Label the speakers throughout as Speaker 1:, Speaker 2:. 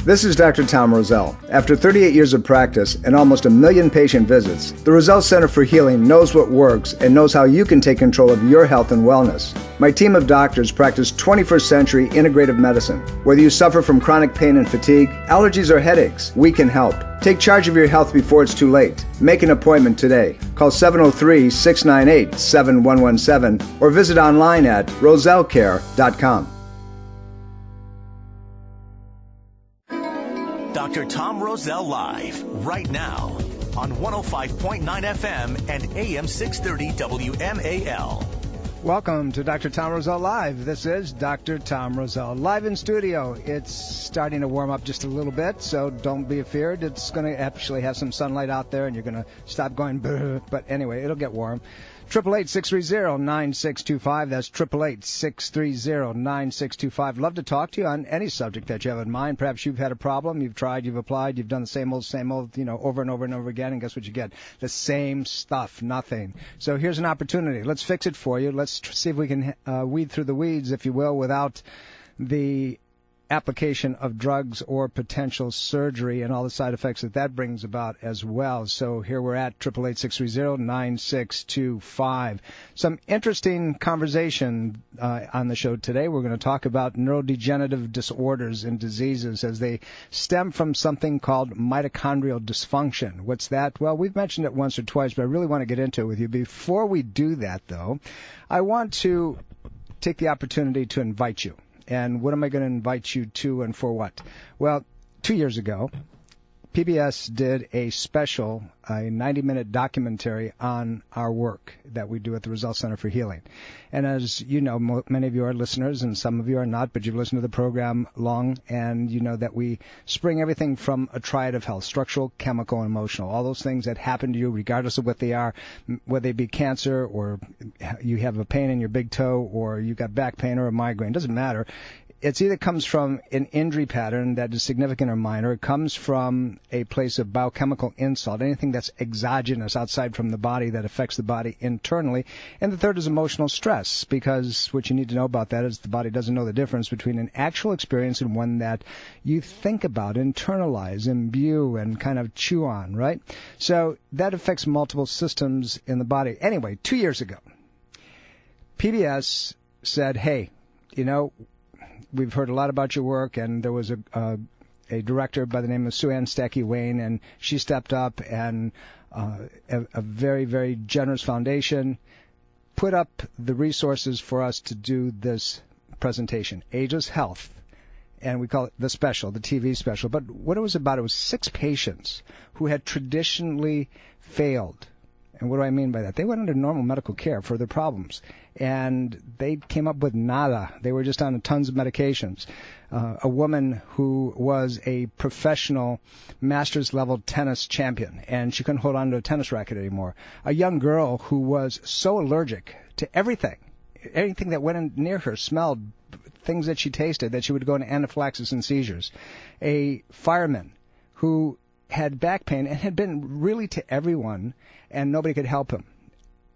Speaker 1: This is Dr. Tom Roselle. After 38 years of practice and almost 1 million patient visits, the Roselle Center for Healing knows what works and knows how you can take control of your health and wellness. My team of doctors practice 21st century integrative medicine. Whether you suffer from chronic pain and fatigue, allergies, or headaches, we can help. Take charge of your health before it's too late. Make an appointment today. Call 703-698-7117 or visit online at rosellecare.com.
Speaker 2: Dr. Tom Roselle Live, right now, on 105.9 FM and AM 630 WMAL.
Speaker 3: Welcome to Dr. Tom Roselle Live. This is Dr. Tom Roselle live in studio. It's starting to warm up just a little bit, so don't be afeared. It's going to actually have some sunlight out there, and you're going to stop going, but anyway, it'll get warm. 888-630-9625. That's 888-630-9625. Love to talk to you on any subject that you have in mind. Perhaps you've had a problem, you've tried, you've applied, you've done the same old, over and over and over again, and guess what you get? The same stuff, nothing. So here's an opportunity. Let's fix it for you. Let's see if we can weed through the weeds, if you will, without the application of drugs or potential surgery and all the side effects that brings about as well. So here we're at 888-630-9625. Some interesting conversation on the show today. We're going to talk about neurodegenerative disorders and diseases as they stem from something called mitochondrial dysfunction. What's that? Well, we've mentioned it once or twice, but I really want to get into it with you. Before we do that, though, I want to take the opportunity to invite you. And what am I going to invite you to and for what? Well, 2 years ago, PBS did a special, a 90-minute documentary on our work that we do at the Roselle Center for Healing. And as you know, many of you are listeners, and some of you are not, but you've listened to the program long, and you know that we spring everything from a triad of health: structural, chemical, and emotional. All those things that happen to you, regardless of what they are, whether they be cancer, or you have a pain in your big toe, or you got back pain or a migraine, doesn't matter. It's either comes from an injury pattern that is significant or minor. It comes from a place of biochemical insult, anything that's exogenous outside from the body that affects the body internally. And the third is emotional stress, because what you need to know about that is the body doesn't know the difference between an actual experience and one that you think about, internalize, imbue, and kind of chew on, right? So that affects multiple systems in the body. Anyway, 2 years ago, PBS said, hey, we've heard a lot about your work, and there was a director by the name of Sue Ann Stackey-Wayne, and she stepped up, and a very, very generous foundation put up the resources for us to do this presentation, Ageless Health, and we call it the special, the TV special. But what it was about, it was 6 patients who had traditionally failed. And what do I mean by that? They went under normal medical care for their problems, and they came up with nada. They were just on tons of medications. A woman who was a professional master's-level tennis champion, and she couldn't hold on to a tennis racket anymore. A young girl who was so allergic to everything that went in near her, smelled, things that she tasted, that she would go into anaphylaxis and seizures. A fireman who had back pain and had been really to everyone, and nobody could help him.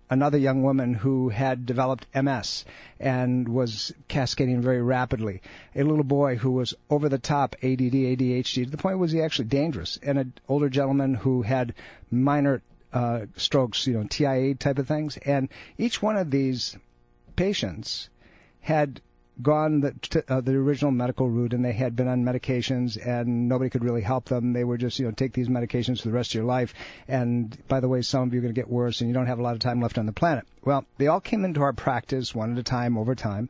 Speaker 3: Another young woman who had developed MS and was cascading very rapidly. A little boy who was over the top ADD, ADHD, to the point was he actually dangerous. And an older gentleman who had minor strokes, TIA type of things. And each one of these patients had gone the original medical route, and they had been on medications, and nobody could really help them. They were just, take these medications for the rest of your life, and by the way, some of you are going to get worse, and you don't have a lot of time left on the planet. Well, they all came into our practice one at a time, over time,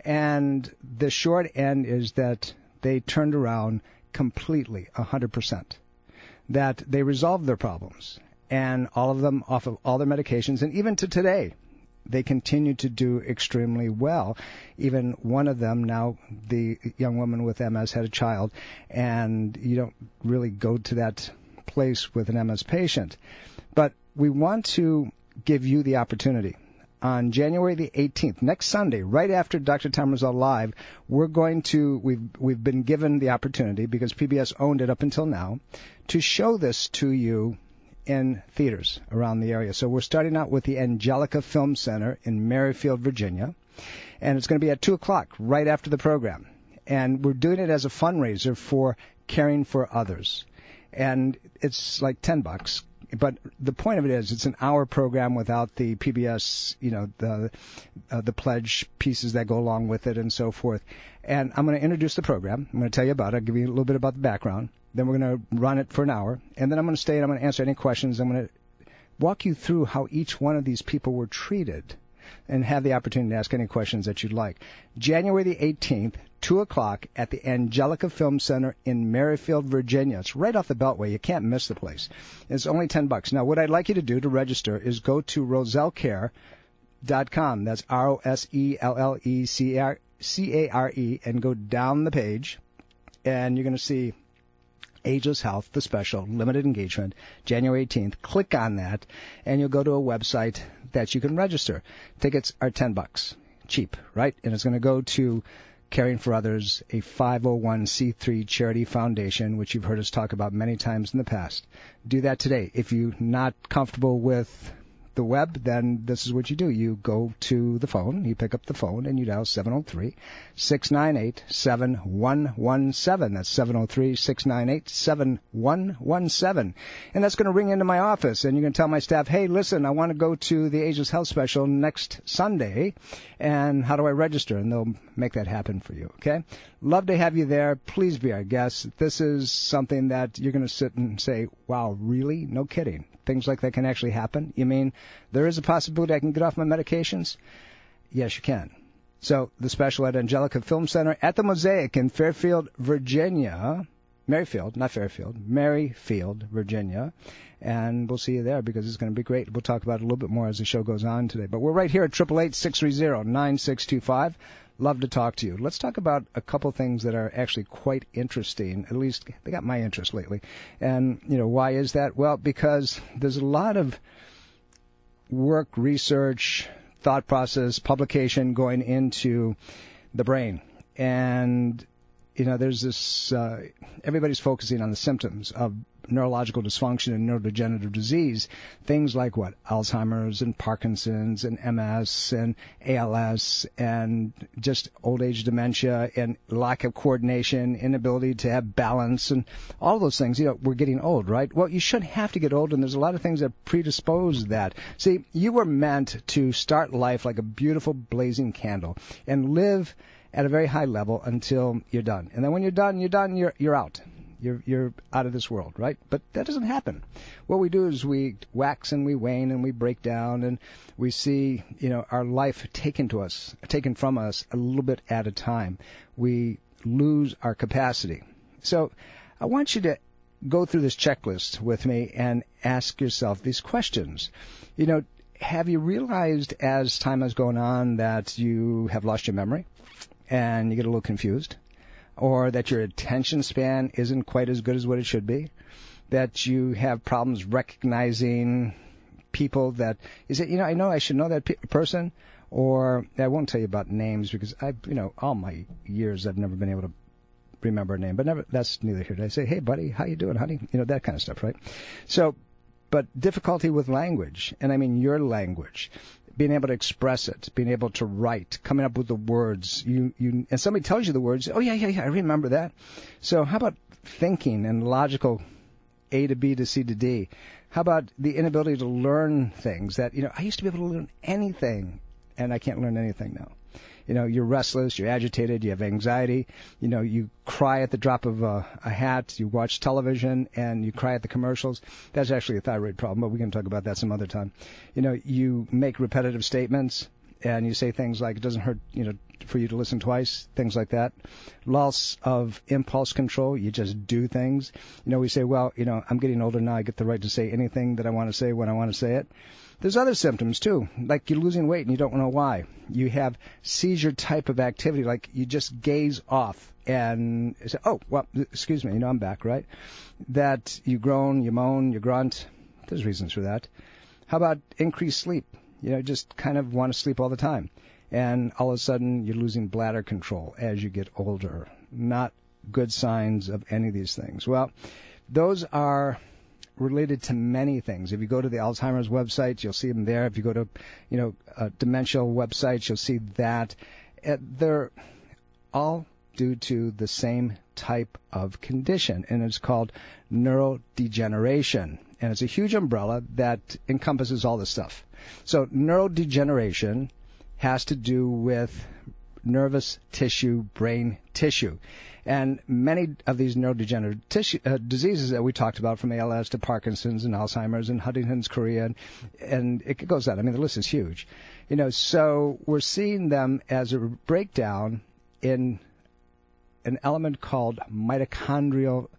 Speaker 3: and the short end is that they turned around completely, 100%, that they resolved their problems, and all of them off of all their medications, and even to today, they continue to do extremely well. Even one of them now, the young woman with MS, had a child, and you don't really go to that place with an MS patient. But we want to give you the opportunity. On January the 18th, next Sunday, right after Dr. Tom Roselle Live, we've been given the opportunity, because PBS owned it up until now, to show this to you in theaters around the area. So we're starting out with the Angelica Film Center in Merrifield, Virginia, and it's going to be at 2 o'clock right after the program. And we're doing it as a fundraiser for caring for others. And it's like $10. But the point of it is, it's an hour program without the PBS, the pledge pieces that go along with it and so forth. And I'm going to introduce the program. I'm going to tell you about it. I'll give you a little bit about the background. Then we're going to run it for an hour. And then I'm going to stay and I'm going to answer any questions. I'm going to walk you through how each one of these people were treated and have the opportunity to ask any questions that you'd like. January the 18th, 2 o'clock at the Angelica Film Center in Merrifield, Virginia. It's right off the Beltway. You can't miss the place. It's only $10. Now, what I'd like you to do to register is go to rosellecare.com. That's ROSELLECARE, and go down the page, and you're going to see Ageless Health, the special, limited engagement, January 18th. Click on that, and you'll go to a website that you can register. Tickets are $10. Cheap, right? And it's going to go to Caring for Others, a 501c3 charity foundation, which you've heard us talk about many times in the past. Do that today. If you're not comfortable with the web, then this is what you do. You go to the phone, you pick up the phone, and you dial 703-698-7117. That's 703-698-7117. And that's going to ring into my office, and you're going to tell my staff, hey, listen, I want to go to the Ageless Health Special next Sunday, and how do I register? And they'll make that happen for you, okay? Love to have you there. Please be our guest. This is something that you're going to sit and say, wow, really? No kidding. Things like that can actually happen? You mean there is a possibility I can get off my medications? Yes, you can. So the special at Angelica Film Center at the Mosaic in Fairfield, Virginia. Merrifield, not Fairfield. Merrifield, Virginia. And we'll see you there because it's going to be great. We'll talk about it a little bit more as the show goes on today. But we're right here at 888-630-9625. Love to talk to you. Let's talk about a couple things that are actually quite interesting. At least they got my interest lately. And, why is that? Well, because there's a lot of work, research, thought process, publication going into the brain. And, there's this, everybody's focusing on the symptoms of neurological dysfunction and neurodegenerative disease, things like what? Alzheimer's and Parkinson's and MS and ALS and just old age dementia and lack of coordination, inability to have balance and all those things. We're getting old, right? Well, you shouldn't have to get old, and there's a lot of things that predispose that. See, you were meant to start life like a beautiful blazing candle and live at a very high level until you're done. And then when you're done, you're out. You're out of this world, right? But that doesn't happen. What we do is we wax and we wane and we break down and we see, our life taken from us a little bit at a time. We lose our capacity. So I want you to go through this checklist with me and ask yourself these questions. Have you realized as time has gone on that you have lost your memory and you get a little confused? Or that your attention span isn't quite as good as what it should be, that you have problems recognizing people that, is it, I know I should know that person, or I won't tell you about names because all my years I've never been able to remember a name, but that's neither here. I say, hey buddy, how you doing, honey? That kind of stuff, right? So, but difficulty with language, and I mean your language. Being able to express it, being able to write, coming up with the words. And somebody tells you the words. Oh, yeah, I remember that. So how about thinking and logical A to B to C to D? How about the inability to learn things that, I used to be able to learn anything, and I can't learn anything now. You're restless, you're agitated, you have anxiety, you cry at the drop of a hat, you watch television, and you cry at the commercials. That's actually a thyroid problem, but we can talk about that some other time. You make repetitive statements, and you say things like, it doesn't hurt, for you to listen twice, things like that. Loss of impulse control, you just do things. We say, well, I'm getting older now, I get the right to say anything that I want to say when I want to say it. There's other symptoms, too, like you're losing weight and you don't know why. You have seizure type of activity, like you just gaze off and say, oh, well, excuse me, I'm back, right? That you groan, you moan, you grunt. There's reasons for that. How about increased sleep? Just kind of want to sleep all the time. And all of a sudden, you're losing bladder control as you get older. Not good signs of any of these things. Well, those are related to many things. If you go to the Alzheimer's website, you'll see them there. If you go to, dementia websites, you'll see that. They're all due to the same type of condition, and it's called Neuro Degeneration. And it's a huge umbrella that encompasses all this stuff. So neurodegeneration has to do with nervous tissue, brain tissue. And many of these neurodegenerative diseases that we talked about, from ALS to Parkinson's and Alzheimer's and Huntington's chorea, and it goes on. I mean, the list is huge. So we're seeing them as a breakdown in an element called mitochondrial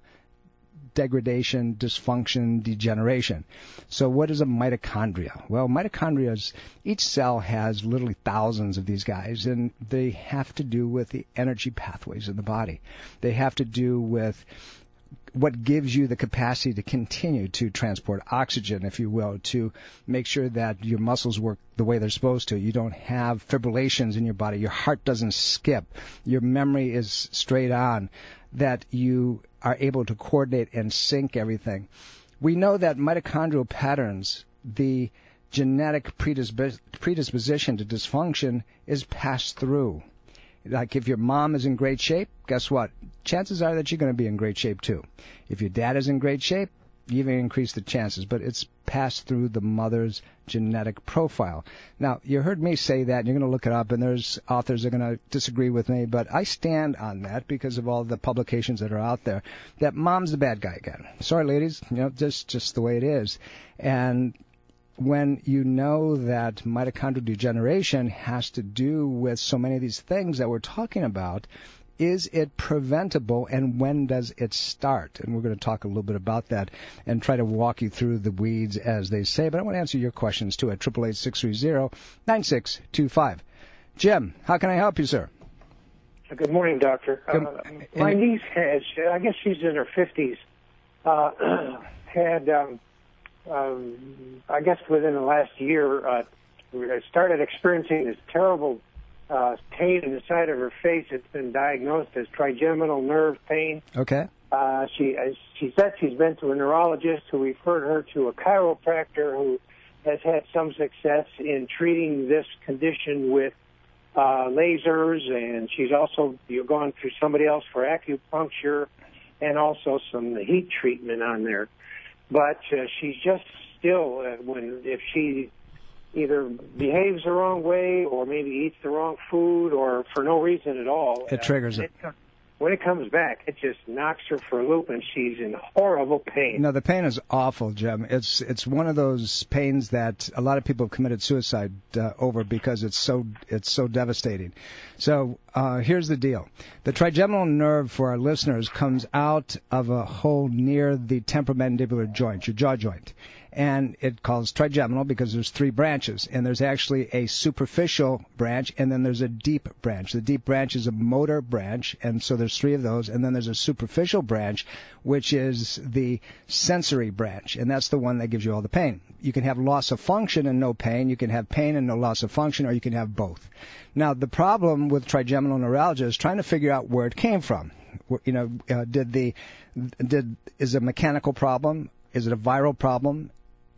Speaker 3: degradation, dysfunction, degeneration. So what is a mitochondria? Well, mitochondria, each cell has literally thousands of these guys, and they have to do with the energy pathways in the body. They have to do with what gives you the capacity to continue to transport oxygen, if you will, to make sure that your muscles work the way they're supposed to. You don't have fibrillations in your body. Your heart doesn't skip. Your memory is straight on, that you are able to coordinate and sync everything. We know that mitochondrial patterns, the genetic predisposition to dysfunction, is passed through. Like if your mom is in great shape, guess what? Chances are that you're going to be in great shape too. If your dad is in great shape, you even increase the chances, but it's passed through the mother's genetic profile. Now, you heard me say that, and you're going to look it up, and there's authors that are going to disagree with me, but I stand on that because of all the publications that are out there, that mom's the bad guy again. Sorry, ladies, just the way it is. And when you know that mitochondrial degeneration has to do with so many of these things that we're talking about, is it preventable, and when does it start? And we're going to talk a little bit about that and try to walk you through the weeds, as they say. But I want to answer your questions, too, at 888-630-9625. Jim, how can I help you, sir?
Speaker 4: Good morning, doctor. My niece has, I guess she's in her 50s, had, I guess within the last year, started experiencing this terrible pain in the side of her face. It's been diagnosed as trigeminal nerve pain.
Speaker 3: Okay.
Speaker 4: She said she's been to a neurologist who referred her to a chiropractor who has had some success in treating this condition with lasers, and she's also gone through somebody else for acupuncture and also some heat treatment on there. But she's just still, if she either behaves the wrong way or maybe eats the wrong food or for no reason at all,
Speaker 3: it triggers it.
Speaker 4: When it comes back, it just knocks her for a loop, and she's in horrible pain.
Speaker 3: No, the pain is awful, Jim. It's one of those pains that a lot of people have committed suicide over because it's so devastating. So here's the deal. The trigeminal nerve, for our listeners, comes out of a hole near the temporomandibular joint, your jaw joint. And it calls trigeminal because there's three branches, and there's actually a superficial branch, and then there's a deep branch. The deep branch is a motor branch, and so there's three of those, and then there's a superficial branch, which is the sensory branch, and that's the one that gives you all the pain. You can have loss of function and no pain. You can have pain and no loss of function, or you can have both. Now, the problem with trigeminal neuralgia is trying to figure out where it came from. Is it a mechanical problem? Is it a viral problem?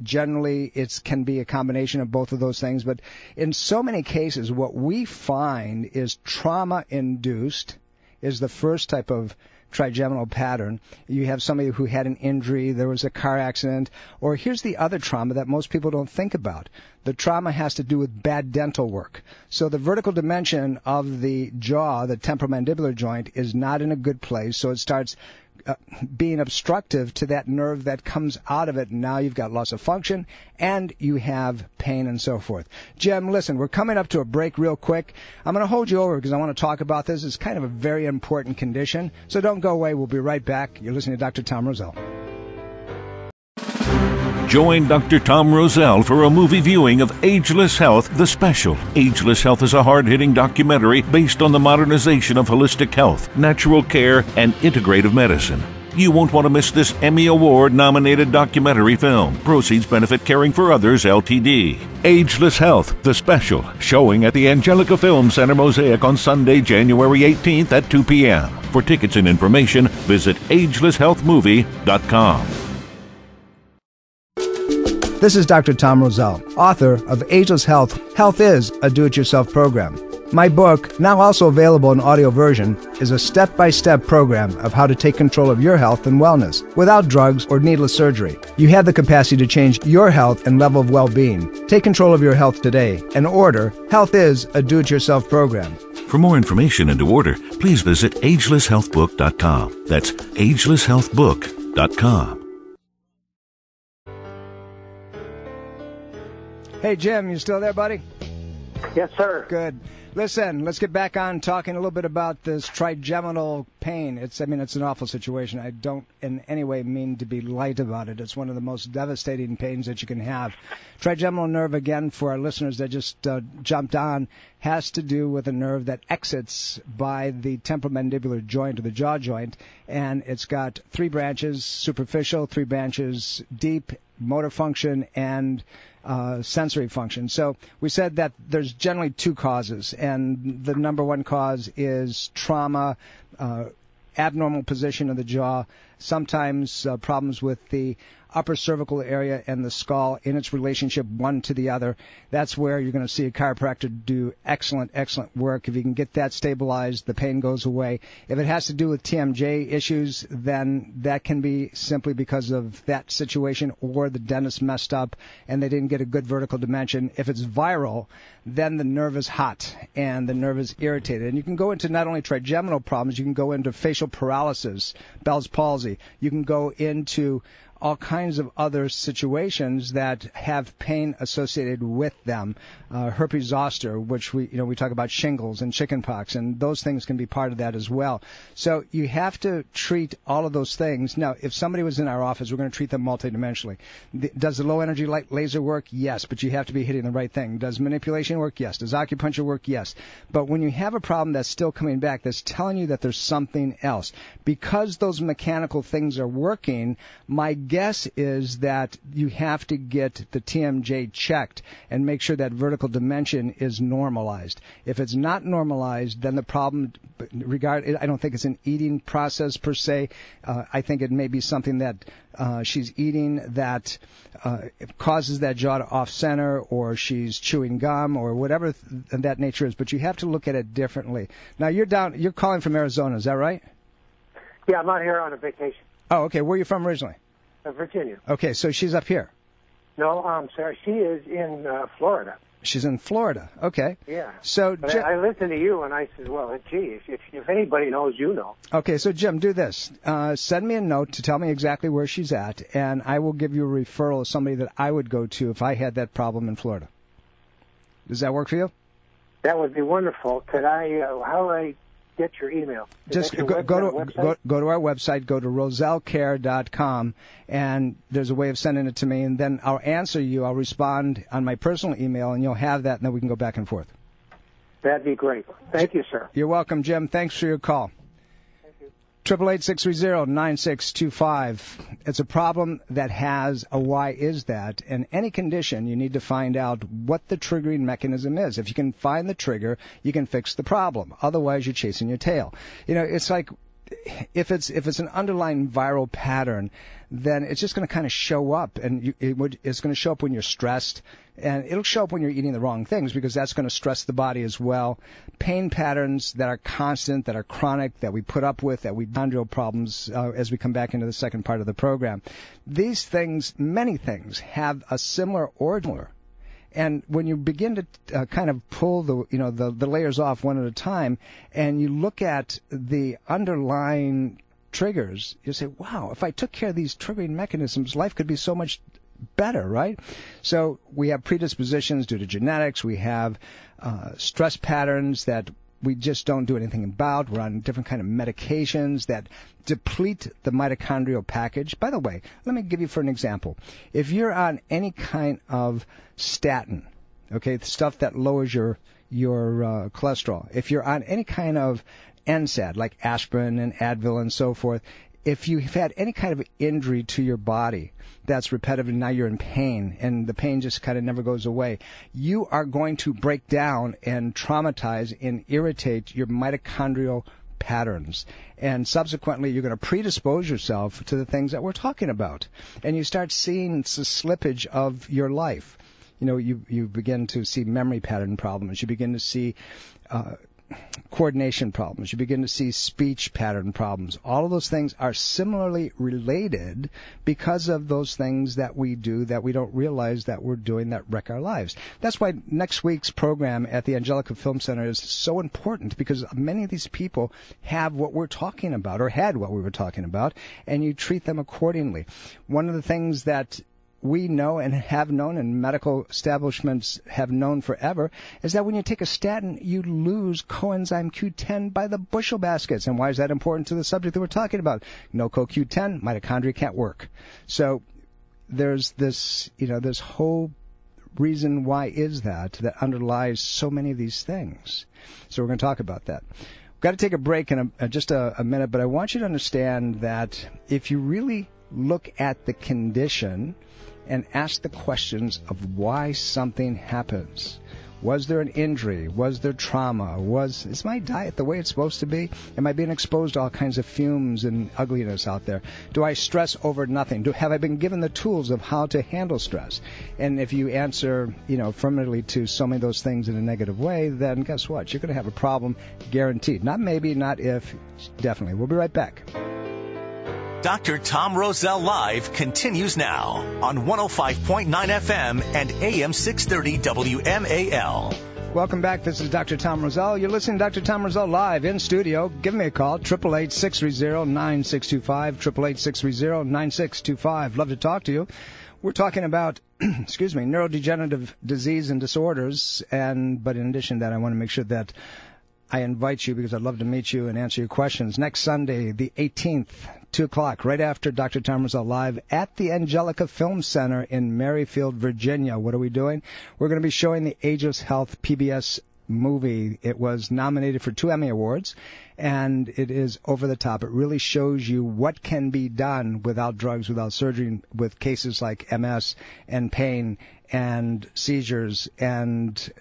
Speaker 3: Generally, it can be a combination of both of those things, but in so many cases, what we find is trauma-induced is the first type of trigeminal pattern. You have somebody who had an injury, there was a car accident, or here's the other trauma that most people don't think about. The trauma has to do with bad dental work. So the vertical dimension of the jaw, the temporomandibular joint, is not in a good place, so it starts being obstructive to that nerve that comes out of it. Now you've got loss of function and you have pain and so forth. Jim, listen, we're coming up to a break real quick. I'm going to hold you over because I want to talk about this. It's kind of a very important condition. So don't go away. We'll be right back. You're listening to Dr. Tom Roselle.
Speaker 5: Join Dr. Tom Roselle for a movie viewing of Ageless Health, the special. Ageless Health is a hard-hitting documentary based on the modernization of holistic health, natural care, and integrative medicine. You won't want to miss this Emmy Award-nominated documentary film. Proceeds benefit Caring for Others, Ltd. Ageless Health, the special, showing at the Angelica Film Center Mosaic on Sunday, January 18th at 2 p.m. For tickets and information, visit agelesshealthmovie.com.
Speaker 1: This is Dr. Tom Roselle, author of Ageless Health. Health is a do-it-yourself program. My book, now also available in audio version, is a step-by-step program of how to take control of your health and wellness without drugs or needless surgery. You have the capacity to change your health and level of well-being. Take control of your health today and order Health is a Do-It-Yourself program.
Speaker 5: For more information and to order, please visit agelesshealthbook.com. That's agelesshealthbook.com.
Speaker 3: Hey, Jim, you still there, buddy?
Speaker 4: Yes, sir.
Speaker 3: Good. Listen, let's get back on talking a little bit about this trigeminal pain. It's an awful situation. I don't in any way mean to be light about it. It's one of the most devastating pains that you can have. Trigeminal nerve, again, for our listeners that just jumped on, has to do with a nerve that exits by the temporomandibular joint or the jaw joint, and it's got 3 branches, superficial, 3 branches deep, motor function, and sensory function. So we said that there's generally 2 causes, and the number 1 cause is trauma, abnormal position of the jaw, sometimes problems with the upper cervical area and the skull in its relationship one to the other. That's where you're going to see a chiropractor do excellent work. If you can get that stabilized, the pain goes away. If it has to do with TMJ issues, then that can be simply because of that situation, or the dentist messed up and they didn't get a good vertical dimension. If it's viral, then the nerve is hot and the nerve is irritated. And you can go into not only trigeminal problems, you can go into facial paralysis, Bell's palsy. You can go into all kinds of other situations that have pain associated with them. Herpes zoster, which we talk about, shingles and chickenpox, and those things can be part of that as well. So you have to treat all of those things. Now, if somebody was in our office, we're going to treat them multidimensionally. Does the low energy light laser work? Yes, but you have to be hitting the right thing. Does manipulation work? Yes. Does acupuncture work? Yes. But when you have a problem that's still coming back, that's telling you that there's something else, because those mechanical things are working, my guess is that you have to get the TMJ checked and make sure that vertical dimension is normalized. If it's not normalized, then the problem, I don't think it's an eating process per se. I think it may be something that she's eating that causes that jaw to off-center, or she's chewing gum, or whatever that nature is. But you have to look at it differently. Now, you're calling from Arizona, is that right?
Speaker 4: Yeah, I'm out here on a vacation.
Speaker 3: Oh, okay. Where are you from originally?
Speaker 4: Virginia.
Speaker 3: Okay, so she's up here.
Speaker 4: No, sorry, she is in Florida.
Speaker 3: She's in Florida. Okay.
Speaker 4: Yeah.
Speaker 3: So
Speaker 4: but I listened to you and I said, well, gee, if anybody knows, you know.
Speaker 3: Okay, so Jim, do this. Send me a note to tell me exactly where she's at, and I will give you a referral of somebody that I would go to if I had that problem in Florida. Does that work for you?
Speaker 4: That would be wonderful. Could I? How do I get your email?
Speaker 3: Just go to our website, go to rosellecare.com, and there's a way of sending it to me, and then I'll answer you. I'll respond on my personal email, and you'll have that, and then we can go back and forth.
Speaker 4: That'd be great. Thank you, sir.
Speaker 3: You're welcome, Jim. Thanks for your call. 888-630-9625. It's a problem that has a why is that, and any condition you need to find out what the triggering mechanism is. If you can find the trigger, you can fix the problem. Otherwise, you're chasing your tail. It's like if it's an underlying viral pattern, then it's just going to kind of show up, and it's going to show up when you're stressed, and it'll show up when you're eating the wrong things, because that's going to stress the body as well. Pain patterns that are constant, that are chronic, that we put up with, that we mitochondrial problems as we come back into the second part of the program. These things, many things, have a similar origin. And when you begin to kind of pull the layers off one at a time, and you look at the underlying triggers, you say, wow, if I took care of these triggering mechanisms, life could be so much better, right? So we have predispositions due to genetics. We have stress patterns that we just don't do anything about. We're on different kind of medications that deplete the mitochondrial package. By the way, let me give you for an example. If you're on any kind of statin, okay, the stuff that lowers your cholesterol, if you're on any kind of NSAID, like aspirin and Advil and so forth, if you've had any kind of injury to your body that's repetitive and now you're in pain and the pain just kind of never goes away, you are going to break down and traumatize and irritate your mitochondrial patterns. And subsequently, you're going to predispose yourself to the things that we're talking about. And you start seeing the slippage of your life. you begin to see memory pattern problems. You begin to see coordination problems. You begin to see speech pattern problems. All of those things are similarly related because of those things that we do that we don't realize that we're doing that wreck our lives. That's why next week's program at the Angelica Film Center is so important, because many of these people have what we're talking about, or had what we were talking about, and you treat them accordingly. One of the things that we know and have known, and medical establishments have known forever, is that when you take a statin, you lose coenzyme Q10 by the bushel baskets. And why is that important to the subject that we're talking about? No CoQ10, mitochondria can't work. So there's this, this whole reason why is that underlies so many of these things. So we're going to talk about that. We've got to take a break in just a minute, but I want you to understand that if you really look at the condition and ask the questions of why something happens. Was there an injury? Was there trauma? Is my diet the way it's supposed to be? Am I being exposed to all kinds of fumes and ugliness out there? Do I stress over nothing? Have I been given the tools of how to handle stress? And if you answer, affirmatively to so many of those things in a negative way, then guess what? You're going to have a problem, guaranteed. Not maybe, not if, definitely. We'll be right back.
Speaker 2: Dr. Tom Roselle Live continues now on 105.9 FM and AM 630 WMAL.
Speaker 3: Welcome back. This is Dr. Tom Roselle. You're listening to Dr. Tom Roselle live in studio. Give me a call, 888-630-9625, 888-630-9625. Love to talk to you. We're talking about, neurodegenerative disease and disorders, but in addition to that, I want to make sure that I invite you, because I'd love to meet you and answer your questions. Next Sunday, the 18th, 2 o'clock, right after Dr. Tom Roselle Live at the Angelica Film Center in Merrifield, Virginia. What are we doing? We're going to be showing the Ageless Health PBS movie. It was nominated for 2 Emmy Awards, and it is over the top. It really shows you what can be done without drugs, without surgery, with cases like MS and pain and seizures and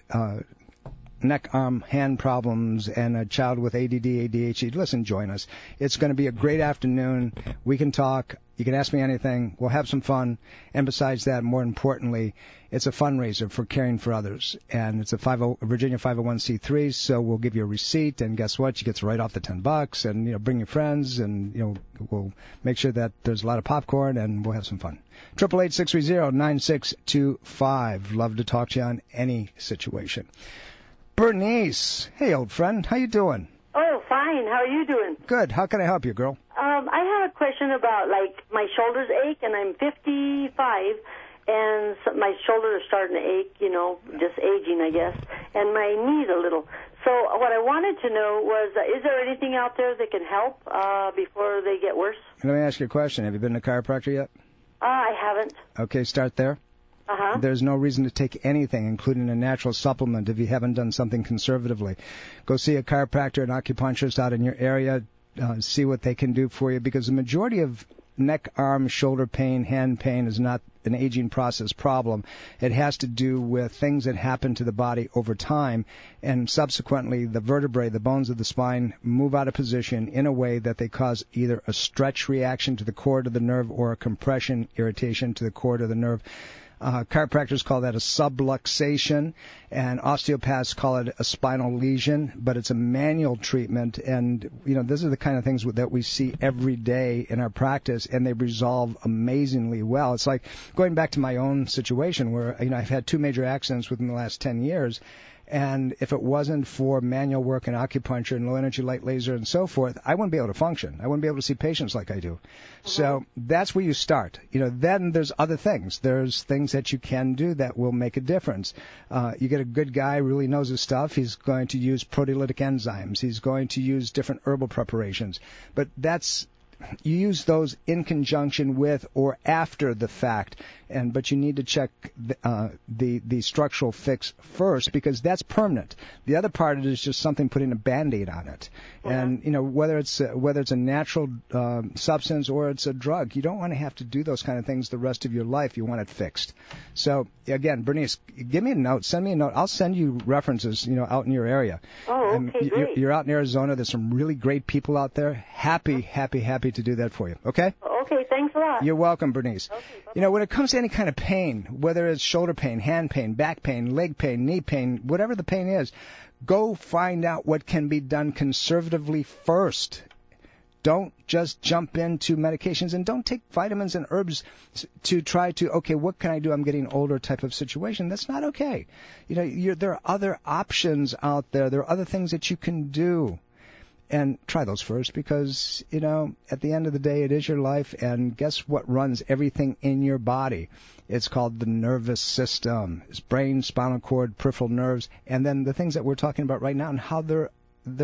Speaker 3: neck, arm, hand problems, and a child with ADD, ADHD. Listen, join us. It's going to be a great afternoon. We can talk. You can ask me anything. We'll have some fun. And besides that, more importantly, it's a fundraiser for caring for others. And it's a Virginia 501c3, so we'll give you a receipt. And guess what? You get to write off the $10. And, bring your friends. And, we'll make sure that there's a lot of popcorn, and we'll have some fun. 888-630-9625. Love to talk to you on any situation. Bernice, hey, old friend, how you doing?
Speaker 6: Oh, fine. How are you doing?
Speaker 3: Good. How can I help you, girl?
Speaker 6: I have a question about, my shoulders ache, and I'm 55, and my shoulders are starting to ache, just aging, I guess, and my knees a little. So what I wanted to know was, is there anything out there that can help before they get worse?
Speaker 3: Let me ask you a question. Have you been to a chiropractor yet?
Speaker 6: I haven't.
Speaker 3: Okay, start there.
Speaker 6: Uh-huh.
Speaker 3: There's no reason to take anything, including a natural supplement, if you haven't done something conservatively. Go see a chiropractor, an acupuncturist out in your area, see what they can do for you, because the majority of neck, arm, shoulder pain, hand pain is not an aging process problem. It has to do with things that happen to the body over time, and subsequently the vertebrae, the bones of the spine, move out of position in a way that they cause either a stretch reaction to the cord of the nerve or a compression irritation to the cord of the nerve. Chiropractors call that a subluxation, and osteopaths call it a spinal lesion, but it's a manual treatment, and, these are the kind of things that we see every day in our practice, and they resolve amazingly well. It's like going back to my own situation where, I've had 2 major accidents within the last 10 years, and if it wasn't for manual work and acupuncture and low-energy light laser and so forth, I wouldn't be able to function. I wouldn't be able to see patients like I do. So that's where you start. Then there's other things. There's things that you can do that will make a difference. You get a good guy who really knows his stuff. He's going to use proteolytic enzymes. He's going to use different herbal preparations. But you use those in conjunction with or after the fact, but you need to check the structural fix first, because that's permanent. The other part of it is just something putting a Band-Aid on it. And whether it's a natural substance or it's a drug, you don't want to have to do those kind of things the rest of your life. You want it fixed. So again, Bernice, give me a note. Send me a note. I'll send you references. Out in your area.
Speaker 6: Oh, okay, great.
Speaker 3: You're out in Arizona. There's some really great people out there. Happy to do that for you. Okay?
Speaker 6: Okay, thanks a lot.
Speaker 3: You're welcome, Bernice.
Speaker 6: Okay,
Speaker 3: you know, when it comes to any kind of pain, whether it's shoulder pain, hand pain, back pain, leg pain, knee pain, whatever the pain is, go find out what can be done conservatively first. Don't just jump into medications, and don't take vitamins and herbs to try to, okay, what can I do? I'm getting older type of situation. That's not okay. You know, there are other options out there. There are other things that you can do. And try those first, because, you know, at the end of the day, it is your life, and guess what runs everything in your body? It's called the nervous system. It's brain, spinal cord, peripheral nerves, and then the things that we're talking about right now and how they're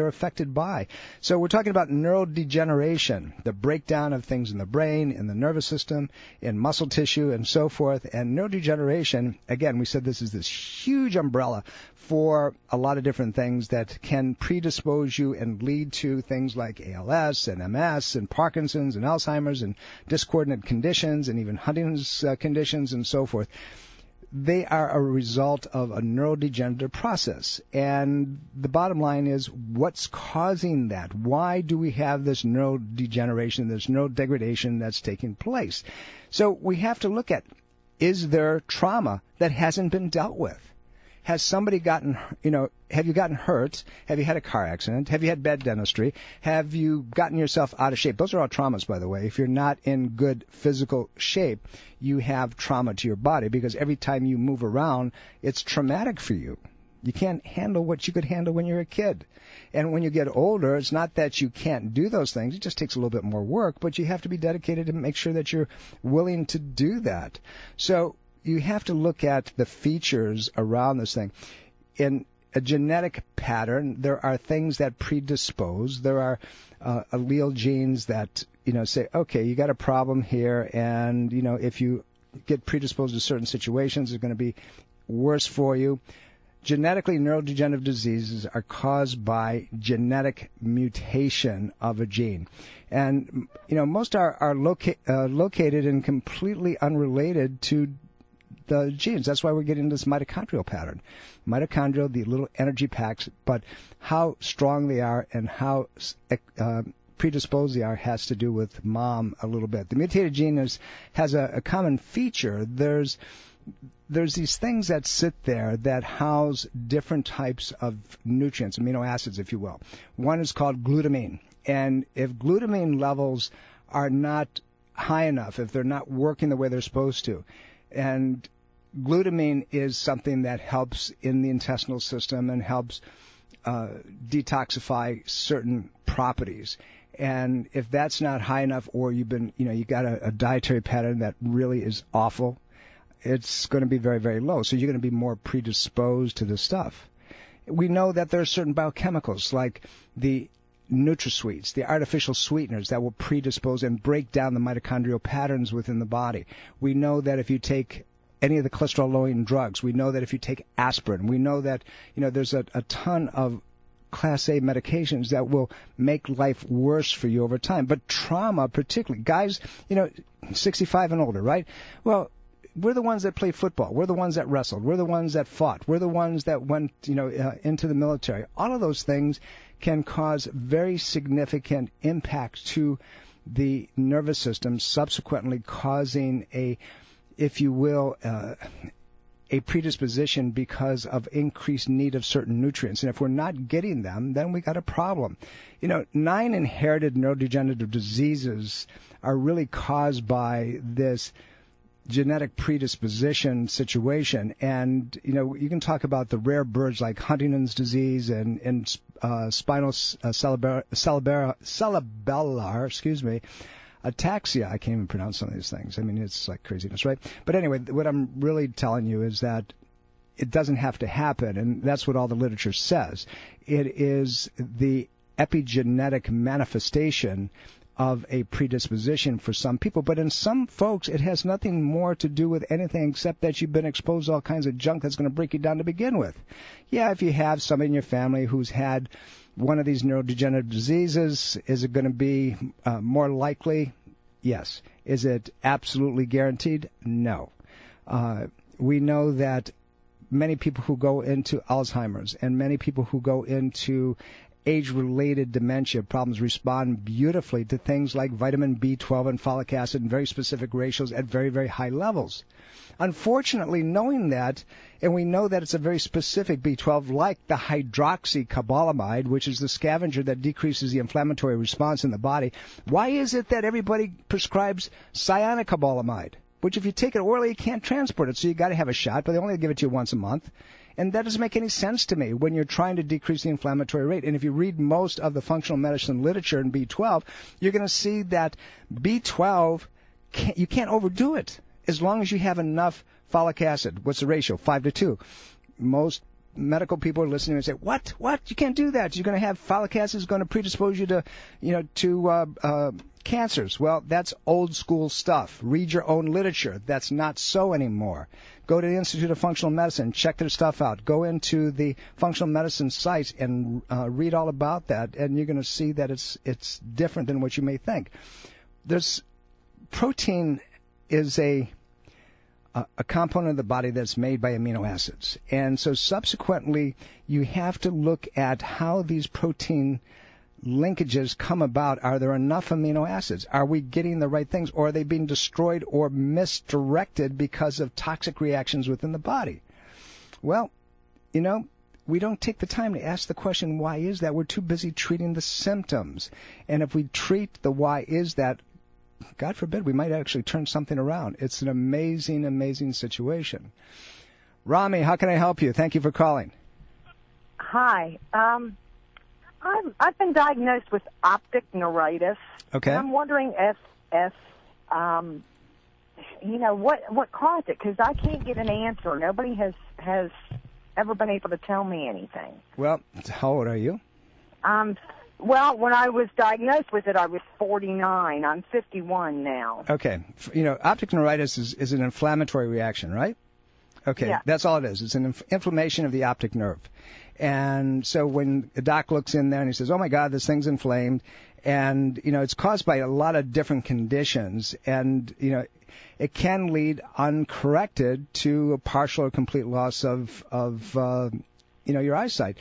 Speaker 3: affected by. So we're talking about neurodegeneration, the breakdown of things in the brain, in the nervous system, in muscle tissue, and so forth. And neurodegeneration, again, we said this is this huge umbrella for a lot of different things that can predispose you and lead to things like ALS and MS and Parkinson's and Alzheimer's and discordant conditions and even Huntington's conditions and so forth. They are a result of a neurodegenerative process. And the bottom line is, what's causing that? Why do we have this neurodegeneration, this neurodegradation that's taking place? So we have to look at, is there trauma that hasn't been dealt with? Has somebody gotten, have you gotten hurt? Have you had a car accident? Have you had bad dentistry? Have you gotten yourself out of shape? Those are all traumas, by the way. If you're not in good physical shape, you have trauma to your body, because every time you move around, it's traumatic for you. You can't handle what you could handle when you're a kid. And when you get older, it's not that you can't do those things. It just takes a little bit more work, but you have to be dedicated and make sure that you're willing to do that. So you have to look at the features around this thing. In a genetic pattern, there are things that predispose. There are allele genes that, say, okay, you got a problem here, and, if you get predisposed to certain situations, it's going to be worse for you. Genetically, neurodegenerative diseases are caused by genetic mutation of a gene. And, most are located and completely unrelated to the genes. That's why we're getting this mitochondrial pattern. Mitochondria, the little energy packs, but how strong they are and how predisposed they are has to do with mom a little bit. The mutated gene has a common feature. There's these things that sit there that house different types of nutrients, amino acids, if you will. One is called glutamine. And if glutamine levels are not high enough, if they're not working the way they're supposed to, and glutamine is something that helps in the intestinal system and helps detoxify certain properties. And if that's not high enough, or you got a dietary pattern that really is awful, it's going to be very, very low. So you're going to be more predisposed to this stuff. We know that there are certain biochemicals like the NutraSweets, the artificial sweeteners that will predispose and break down the mitochondrial patterns within the body. We know that if you take any of the cholesterol-lowering drugs, we know that if you take aspirin, we know that there's a ton of Class A medications that will make life worse for you over time. But trauma, particularly, guys, 65 and older, right? Well, we're the ones that play football. We're the ones that wrestled. We're the ones that fought. We're the ones that went, into the military. All of those things can cause very significant impact to the nervous system, subsequently causing if you will, a predisposition because of increased need of certain nutrients. And if we're not getting them, then we got a problem. 9 inherited neurodegenerative diseases are really caused by this genetic predisposition situation. And, you can talk about the rare birds like Huntington's disease and spinal cerebellar, ataxia. I can't even pronounce some of these things. I mean, it's like craziness, right? But anyway, what I'm really telling you is that it doesn't have to happen, and that's what all the literature says. It is the epigenetic manifestation of a predisposition for some people, but in some folks, it has nothing more to do with anything except that you've been exposed to all kinds of junk that's going to break you down to begin with. Yeah, if you have somebody in your family who's had one of these neurodegenerative diseases, is it going to be more likely? Yes. Is it absolutely guaranteed? No. We know that many people who go into Alzheimer's and many people who go into age-related dementia problems respond beautifully to things like vitamin B12 and folic acid in very specific ratios at very, very high levels. Unfortunately, knowing that, and we know that it's a very specific B12, like the hydroxycobalamin, which is the scavenger that decreases the inflammatory response in the body, why is it that everybody prescribes cyanocobalamin, which if you take it orally, you can't transport it, so you got to have a shot, but they only give it to you once a month. And that doesn't make any sense to me when you're trying to decrease the inflammatory rate. And if you read most of the functional medicine literature in B12, you're going to see that B12, you can't overdo it as long as you have enough folic acid. What's the ratio? 5:2. Most medical people are listening and say, what? You can't do that. You're going to have folic acid is going to predispose you to cancers. Well, that's old school stuff. Read your own literature. That's not so anymore. Go to the Institute of Functional Medicine, check their stuff out. Go into the functional medicine site and read all about that, and you're going to see that it's different than what you may think. Protein is a component of the body that's made by amino acids, and so subsequently you have to look at how these protein linkages come about. Are there enough amino acids? Are we getting the right things, or are they being destroyed or misdirected because of toxic reactions within the body? Well, we don't take the time to ask the question, why is that? We're too busy treating the symptoms. And if we treat the why is that, God forbid, we might actually turn something around. It's an amazing, amazing situation. Rami, how can I help you? Thank you for calling.
Speaker 7: Hi. I've been diagnosed with optic neuritis.
Speaker 3: Okay.
Speaker 7: And I'm wondering if what caused it, because I can't get an answer. Nobody has ever been able to tell me anything.
Speaker 3: Well, how old are you?
Speaker 7: Well, when I was diagnosed with it, I was 49. I'm 51 now.
Speaker 3: Okay. Optic neuritis is an inflammatory reaction, right? Okay, yeah. That's all it is. It's an inflammation of the optic nerve. And so when the doc looks in there and he says, oh, my God, this thing's inflamed, and, it's caused by a lot of different conditions, and, it can lead uncorrected to a partial or complete loss of your eyesight.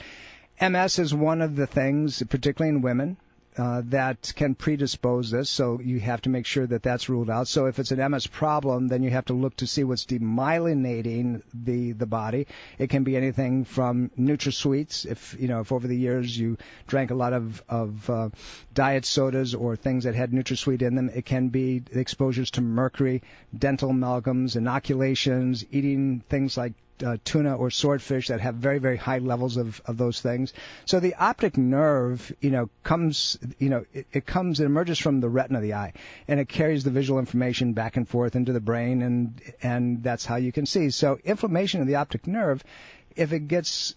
Speaker 3: MS is one of the things, particularly in women, that can predispose this, so you have to make sure that that's ruled out. So if it's an MS problem, then you have to look to see what's demyelinating the body. It can be anything from NutraSweets, if over the years you drank a lot of diet sodas or things that had NutraSweet in them. It can be exposures to mercury, dental amalgams, inoculations, eating things like tuna or swordfish that have very, very high levels of those things. So the optic nerve, it emerges from the retina of the eye, and it carries the visual information back and forth into the brain, and that's how you can see. So inflammation of the optic nerve, if it gets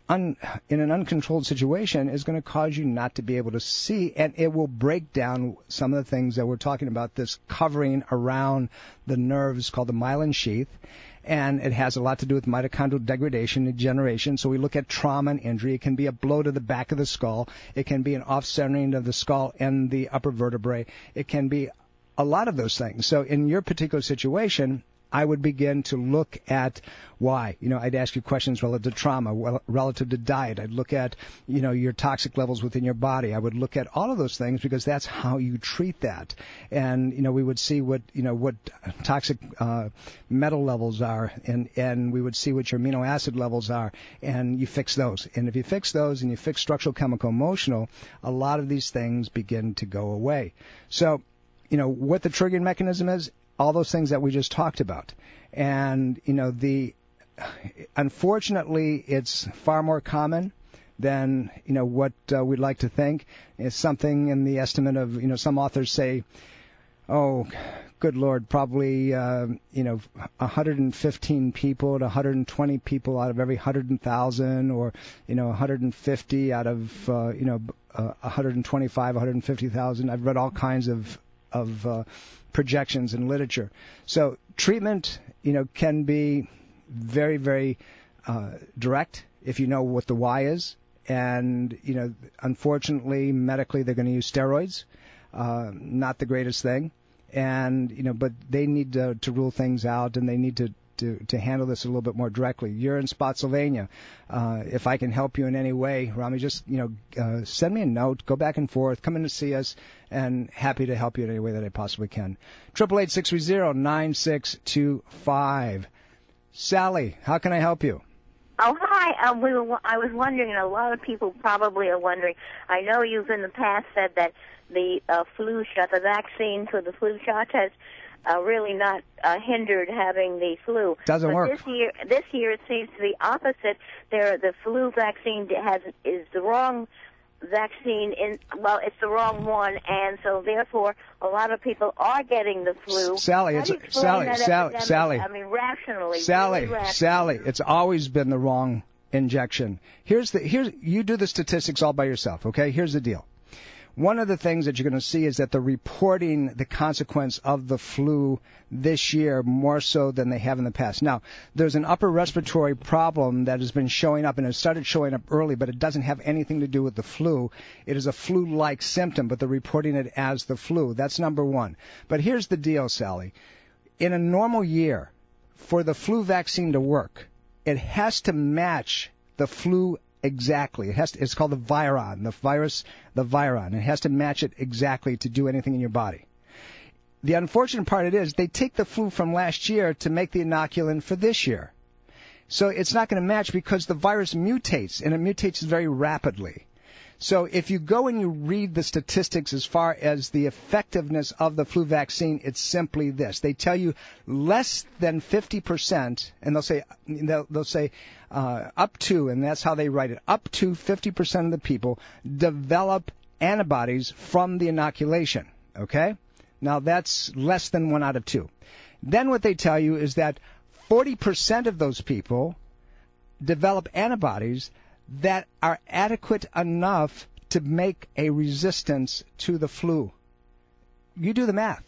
Speaker 3: in an uncontrolled situation, is going to cause you not to be able to see, and it will break down some of the things that we're talking about, this covering around the nerves called the Myelin Sheath. And it has a lot to do with mitochondrial degradation and degeneration. So we look at trauma and injury. It can be a blow to the back of the skull. It can be an off-centering of the skull and the upper vertebrae. It can be a lot of those things. So in your particular situation, I would begin to look at why. I'd ask you questions relative to trauma, relative to diet. I'd look at, your toxic levels within your body. I would look at all of those things because that's how you treat that. And, we would see what toxic metal levels are, and we would see what your amino acid levels are, and you fix those. And if you fix those and you fix structural, chemical, emotional, a lot of these things begin to go away. So, what the triggering mechanism is, all those things that we just talked about. And, unfortunately, it's far more common than, what we'd like to think. It's something in the estimate of, some authors say, oh, good Lord, probably, 115 people to 120 people out of every 100,000, or, 150 out of, 125, 150,000. I've read all kinds of projections in literature. So treatment, can be very, very direct if you know what the why is. And, unfortunately, medically, they're going to use steroids. Not the greatest thing. And, but they need to rule things out, and they need to to handle this a little bit more directly. You're in Spotsylvania. If I can help you in any way, Rami, just send me a note. Go back and forth. Come in to see us, and happy to help you in any way that I possibly can. 888-630-9625. Sally, how can I help you?
Speaker 8: Oh, hi. I was wondering, and a lot of people probably are wondering. I know you've in the past said that the flu shot, the vaccine for the flu shot, has really not hindered having the flu.
Speaker 3: Doesn't work.
Speaker 8: This year it seems to be opposite. The flu vaccine is the wrong vaccine. It's the wrong one, and so therefore a lot of people are getting the flu.
Speaker 3: Sally, Sally.
Speaker 8: I mean, rationally.
Speaker 3: Sally, it's always been the wrong injection. You do the statistics all by yourself, okay? Here's the deal. One of the things that you're going to see is that they're reporting the consequence of the flu this year more so than they have in the past. Now, there's an upper respiratory problem that has been showing up, and it started showing up early, but it doesn't have anything to do with the flu. It is a flu-like symptom, but they're reporting it as the flu. That's number one. But here's the deal, Sally. In a normal year, for the flu vaccine to work, it has to match the flu exactly. It's called the viron, the virus, the viron. It has to match it exactly to do anything in your body. The unfortunate part is they take the flu from last year to make the inoculant for this year. So it's not going to match because the virus mutates, and it mutates very rapidly. So if you go and you read the statistics as far as the effectiveness of the flu vaccine, it's simply this. They tell you less than 50%, and they'll say up to, and that's how they write it, up to 50% of the people develop antibodies from the inoculation, okay? Now that's less than 1 out of 2. Then what they tell you is that 40% of those people develop antibodies that are adequate enough to make a resistance to the flu. You do the math.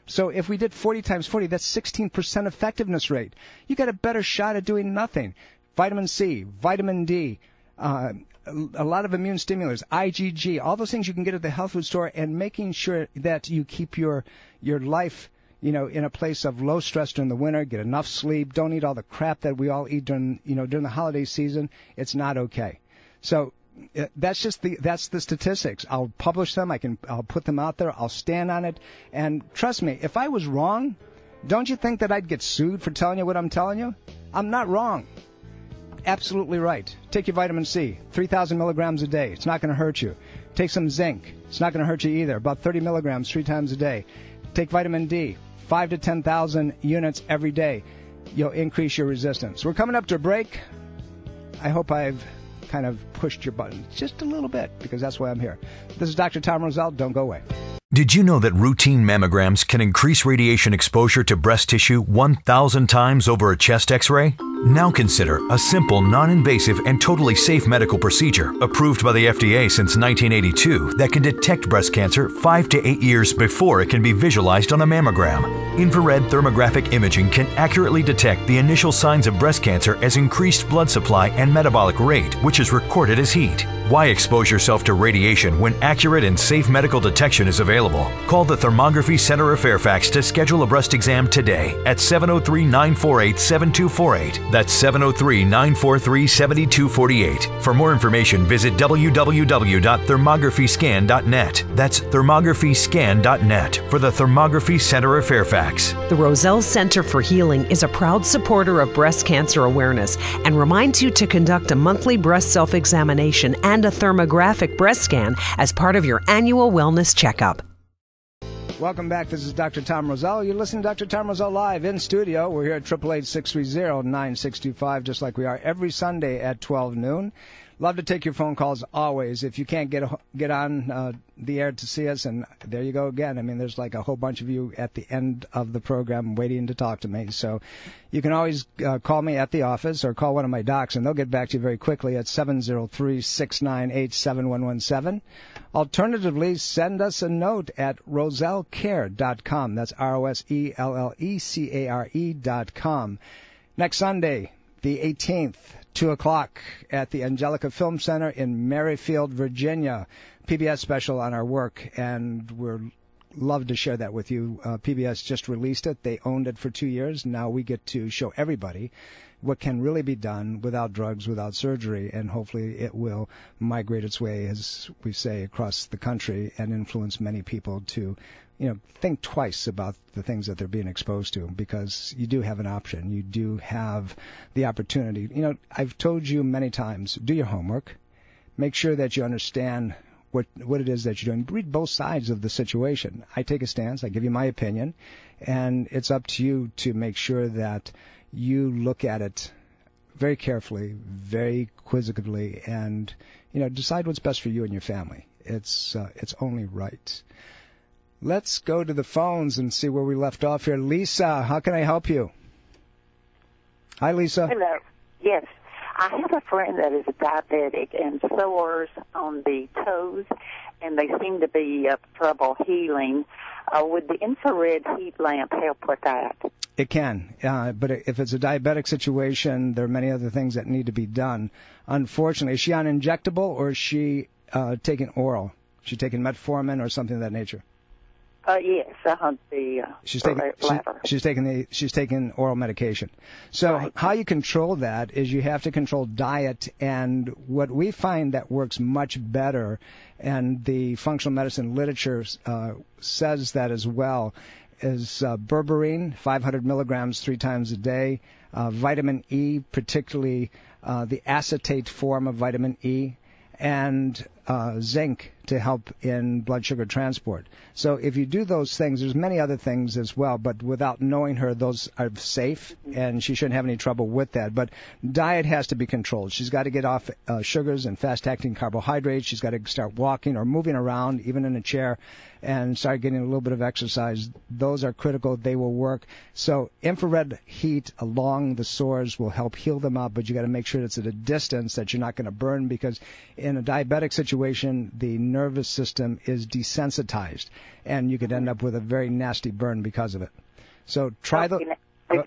Speaker 3: So if we did 40 times 40, that's 16% effectiveness rate. You got a better shot at doing nothing. Vitamin C, vitamin D, a lot of immune stimulants, IgG, all those things you can get at the health food store, and making sure that you keep your life in a place of low stress during the winter, get enough sleep, don't eat all the crap that we all eat during the holiday season. It's not okay. So that's the statistics. I'll publish them. I'll put them out there. I'll stand on it. And trust me, if I was wrong, don't you think that I'd get sued for telling you what I'm telling you? I'm not wrong. Absolutely right. Take your vitamin C, 3,000 milligrams a day. It's not going to hurt you. Take some zinc. It's not going to hurt you either. About 30 milligrams 3 times a day. Take vitamin D. 5 to 10,000 units every day. You'll increase your resistance. We're coming up to a break. I hope I've kind of pushed your button just a little bit, because that's why I'm here. This is Dr. Tom Roselle. Don't go away.
Speaker 9: Did you know that routine mammograms can increase radiation exposure to breast tissue 1,000 times over a chest X-ray? Now consider a simple, non-invasive, and totally safe medical procedure approved by the FDA since 1982 that can detect breast cancer 5 to 8 years before it can be visualized on a mammogram. Infrared thermographic imaging can accurately detect the initial signs of breast cancer as increased blood supply and metabolic rate, which is recorded as heat. Why expose yourself to radiation when accurate and safe medical detection is available? Call the Thermography Center of Fairfax to schedule a breast exam today at 703-948-7248. That's 703-943-7248. For more information, visit www.thermographyscan.net. That's thermographyscan.net for the Thermography Center of Fairfax.
Speaker 10: The Roselle Center for Healing is a proud supporter of breast cancer awareness and reminds you to conduct a monthly breast self-examination and a thermographic breast scan as part of your annual wellness checkup.
Speaker 3: Welcome back. This is Dr. Tom Roselle. You're listening to Dr. Tom Roselle live in studio. We're here at 888-630-9625, just like we are every Sunday at 12 noon. Love to take your phone calls always. If you can't get on the air to see us, and there you go again. I mean, there's like a whole bunch of you at the end of the program waiting to talk to me. So you can always call me at the office or call one of my docs, and they'll get back to you very quickly at 703-698-7117. Alternatively, send us a note at rosellecare.com. That's ROSELLECARE.com. Next Sunday, the 18th, 2 o'clock at the Angelica Film Center in Merrifield, Virginia. PBS special on our work, and we're love to share that with you. PBS just released it. They owned it for 2 years. Now we get to show everybody what can really be done without drugs, without surgery, and hopefully it will migrate its way, as we say, across the country and influence many people to, think twice about the things that they're being exposed to, because you do have an option. You do have the opportunity. I've told you many times, do your homework. Make sure that you understand what it is that you're doing. Read both sides of the situation. I take a stance. I give you my opinion, and it's up to you to make sure that you look at it very carefully, very quizzically, and decide what's best for you and your family. It's only right. Let's go to the phones and see where we left off here. Lisa, how can I help you? Hi, Lisa.
Speaker 11: Hello. Yes. I have a friend that is diabetic and sores on the toes, and they seem to be trouble healing. Would the infrared heat lamp help with that?
Speaker 3: It can, but if it's a diabetic situation, there are many other things that need to be done. Unfortunately, is she on injectable or is she taking oral? Is she taking metformin or something of that nature?
Speaker 11: Yes,
Speaker 3: she's taking oral medication. So right. How you control that is you have to control diet, and what we find that works much better, and the functional medicine literature says that as well, is berberine, 500 milligrams 3 times a day, vitamin E, particularly the acetate form of vitamin E, and zinc to help in blood sugar transport. So if you do those things, there's many other things as well, but without knowing her, those are safe, and she shouldn't have any trouble with that. But diet has to be controlled. She's got to get off sugars and fast-acting carbohydrates. She's got to start walking or moving around, even in a chair, and start getting a little bit of exercise. Those are critical. They will work. So infrared heat along the sores will help heal them up, but you got to make sure it's at a distance that you're not going to burn, because in a diabetic situation, the nervous system is desensitized, and you could end up with a very nasty burn because of it. So try the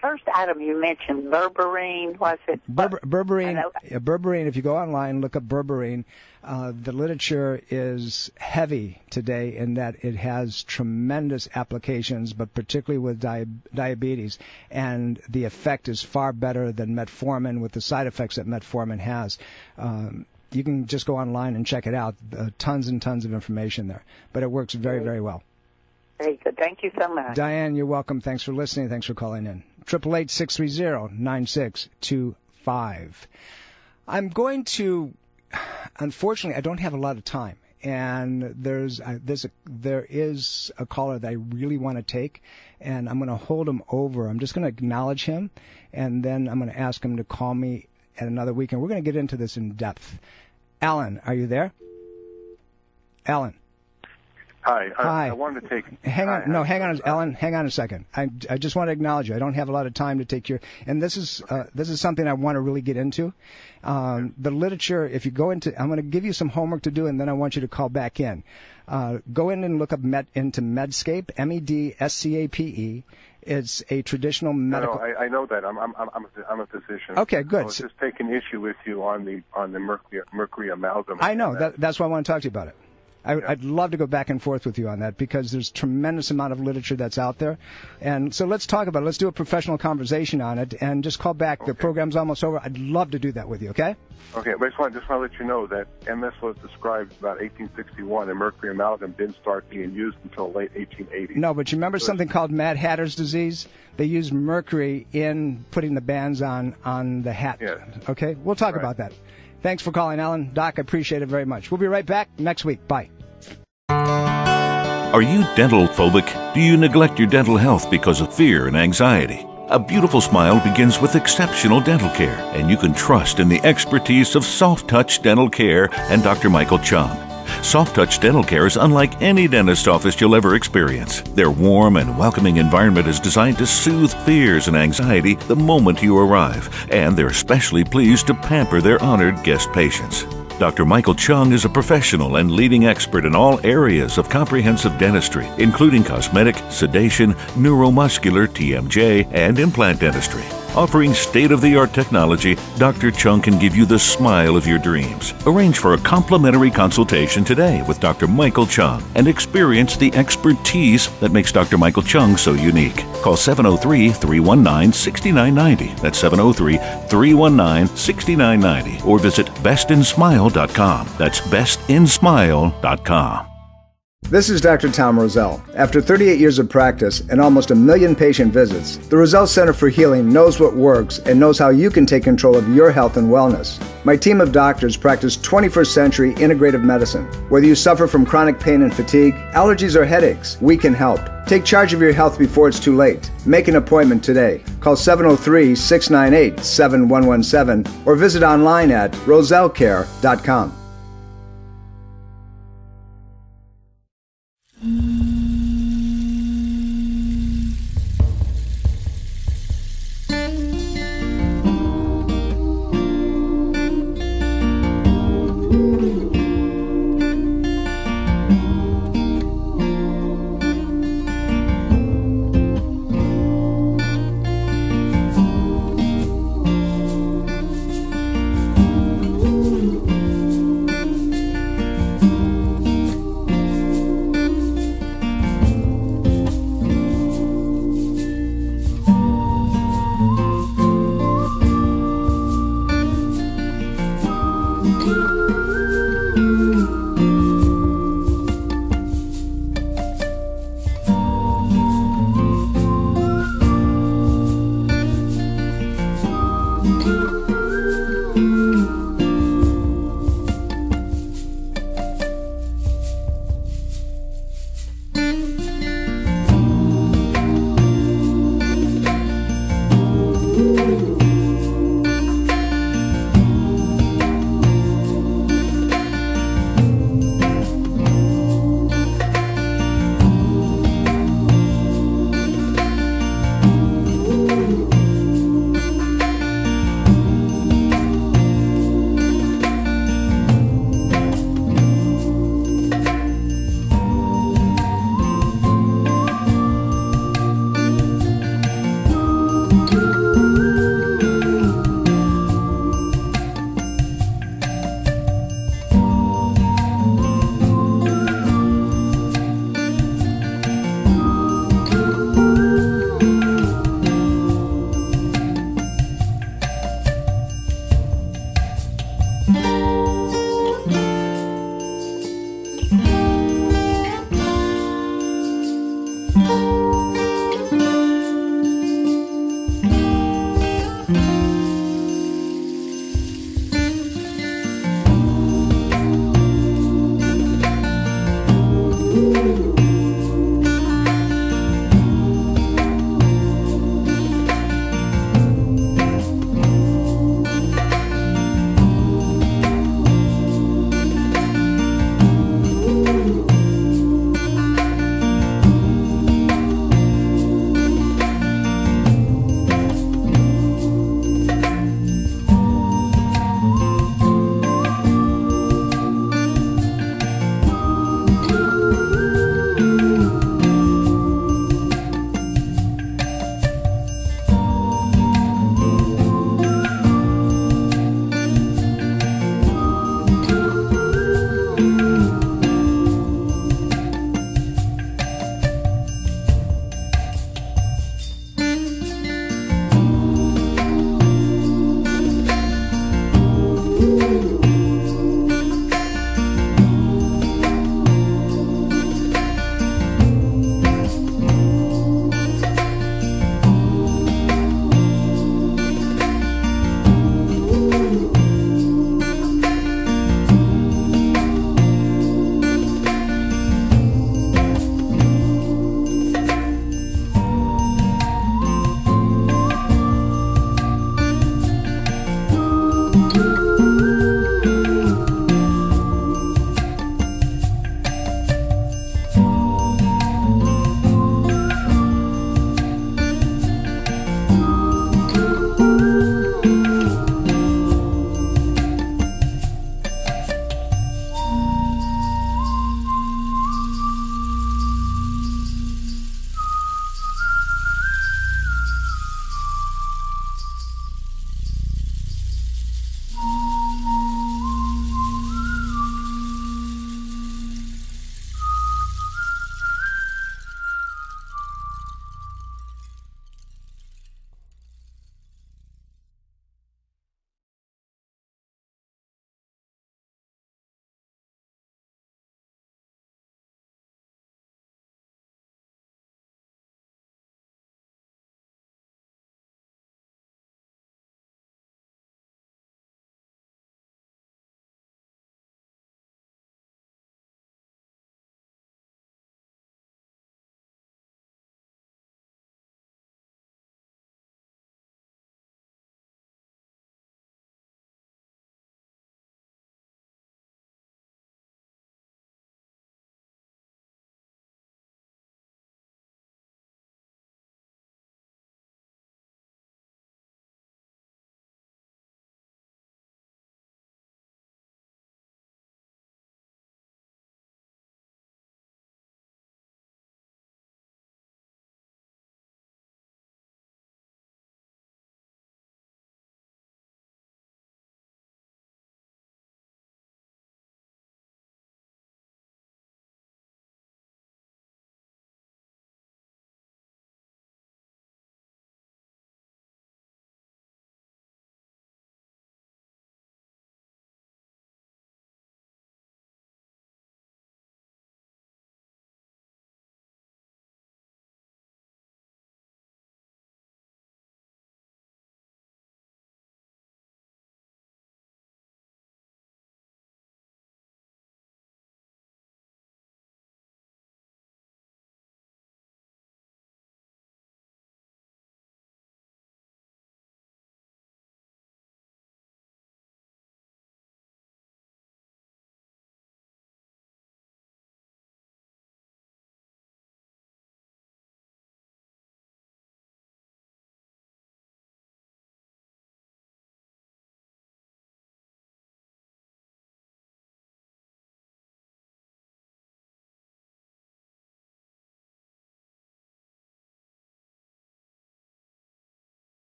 Speaker 11: first item you mentioned, berberine, was it?
Speaker 3: Berberine, if you go online, look up berberine. The literature is heavy today in that it has tremendous applications, but particularly with diabetes, and the effect is far better than metformin with the side effects that metformin has. You can just go online and check it out. Tons and tons of information there. But it works very, very well.
Speaker 11: Very good. Thank you so much.
Speaker 3: Diane, you're welcome. Thanks for listening. Thanks for calling in. 888-630-9625. I'm going to, unfortunately, I don't have a lot of time. And there is a caller that I really want to take, and I'm going to hold him over. I'm just going to acknowledge him, and then I'm going to ask him to call me at another week, and we're going to get into this in depth. Alan, are you there? Alan.
Speaker 12: Hi.
Speaker 3: Hi.
Speaker 12: I wanted to take...
Speaker 3: Hang on, Alan. Hang on a second. I just want to acknowledge you. I don't have a lot of time to take your... And this is something I want to really get into. The literature, if you go into... I'm going to give you some homework to do, and then I want you to call back in. Go in and look up into Medscape, Medscape. It's a traditional medical...
Speaker 12: No, I know that. I'm a physician.
Speaker 3: Okay, good.
Speaker 12: I was just taking issue with you on the mercury amalgam.
Speaker 3: I know. That's why I want to talk to you about it. I'd love to go back and forth with you on that, because there's tremendous amount of literature that's out there. And so let's talk about it. Let's do a professional conversation on it, and just call back. Okay. The program's almost over. I'd love to do that with you, okay?
Speaker 12: Okay, but I just want to let you know that MS was described about 1861, and mercury amalgam didn't start being used until late 1880s.
Speaker 3: No, but you remember something called Mad Hatter's disease? They used mercury in putting the bands on the hat.
Speaker 12: Yes.
Speaker 3: Okay? We'll talk about that. Thanks for calling, Alan. Doc, I appreciate it very much. We'll be right back next week. Bye.
Speaker 5: Are you dental phobic? Do you neglect your dental health because of fear and anxiety? A beautiful smile begins with exceptional dental care, and you can trust in the expertise of Soft Touch Dental Care and Dr. Michael Chung. Soft Touch Dental Care is unlike any dentist office you'll ever experience. Their warm and welcoming environment is designed to soothe fears and anxiety the moment you arrive, and they're especially pleased to pamper their honored guest patients. Dr. Michael Chung is a professional and leading expert in all areas of comprehensive dentistry, including cosmetic, sedation, neuromuscular, TMJ, and implant dentistry. Offering state-of-the-art technology, Dr. Chung can give you the smile of your dreams. Arrange for a complimentary consultation today with Dr. Michael Chung and experience the expertise that makes Dr. Michael Chung so unique. Call 703-319-6990. That's 703-319-6990. Or visit bestinsmile.com. That's bestinsmile.com.
Speaker 1: This is Dr. Tom Roselle. After 38 years of practice and almost 1 million patient visits, the Roselle Center for Healing knows what works and knows how you can take control of your health and wellness. My team of doctors practice 21st century integrative medicine. Whether you suffer from chronic pain and fatigue, allergies or headaches, we can help. Take charge of your health before it's too late. Make an appointment today. Call 703-698-7117 or visit online at rosellecare.com.